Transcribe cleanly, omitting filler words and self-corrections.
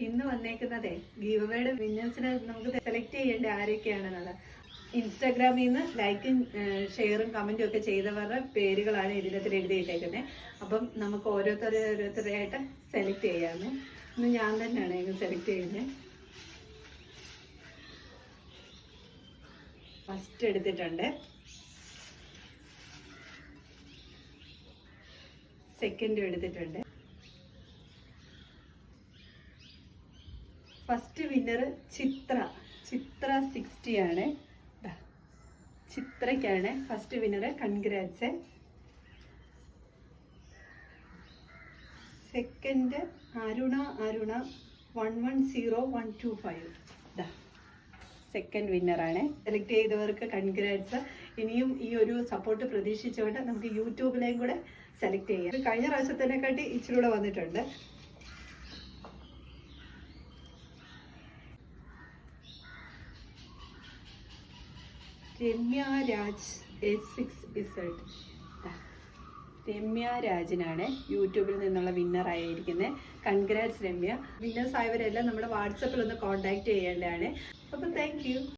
ഇന്ന് വന്നേക്കുന്നതേ ഗീവവേയുടെ വിന്നേഴ്സിനെ നമുക്ക് സെലക്ട് ചെയ്യേണ്ട ആരൊക്കെയാണെന്നത്. ഇൻസ്റ്റാഗ്രാമിൽ നിന്ന് ലൈക്കും ഷെയറും കമൻറ്റും ഒക്കെ ചെയ്തവരുടെ പേരുകളാണ് ഇതിനകത്ത് എഴുതിയിട്ടേക്കുന്നത്. അപ്പം നമുക്ക് ഓരോരുത്തരെയായിട്ട് സെലക്ട് ചെയ്യാമെന്ന്. ഇന്ന് ഞാൻ തന്നെയാണ് ഇത് സെലക്ട് ചെയ്യുന്നത്. ഫസ്റ്റ് എടുത്തിട്ടുണ്ട്, സെക്കൻഡും എടുത്തിട്ടുണ്ട്. ഫസ്റ്റ് വിന്നർ ചിത്ര 60 ആണ്. ചിത്രയ്ക്കാണ് first winner, congrats. Second Aruna 110125 second വിന്നറാണ്. സെലക്ട് ചെയ്തവർക്ക് കൺഗ്രാറ്റ്സ്. ഇനിയും ഈ ഒരു സപ്പോർട്ട് പ്രതീക്ഷിച്ചുകൊണ്ട് നമുക്ക് യൂട്യൂബിലേയും കൂടെ സെലക്ട് ചെയ്യാം. കഴിഞ്ഞ പ്രാവശ്യത്തിനെക്കാട്ടി ഇച്ചിരി കൂടെ വന്നിട്ടുണ്ട്. രമ്യ രാജ് S6Z. രമ്യ രാജിനാണ് യൂട്യൂബിൽ നിന്നുള്ള വിന്നർ ആയിരിക്കുന്നത്. കൺഗ്രാറ്റ്സ് രമ്യ. വിന്നേഴ്സ് ആയവരെല്ലാം നമ്മുടെ വാട്സപ്പിൽ ഒന്ന് കോൺടാക്ട് ചെയ്യേണ്ടതാണ്. അപ്പം താങ്ക് യു.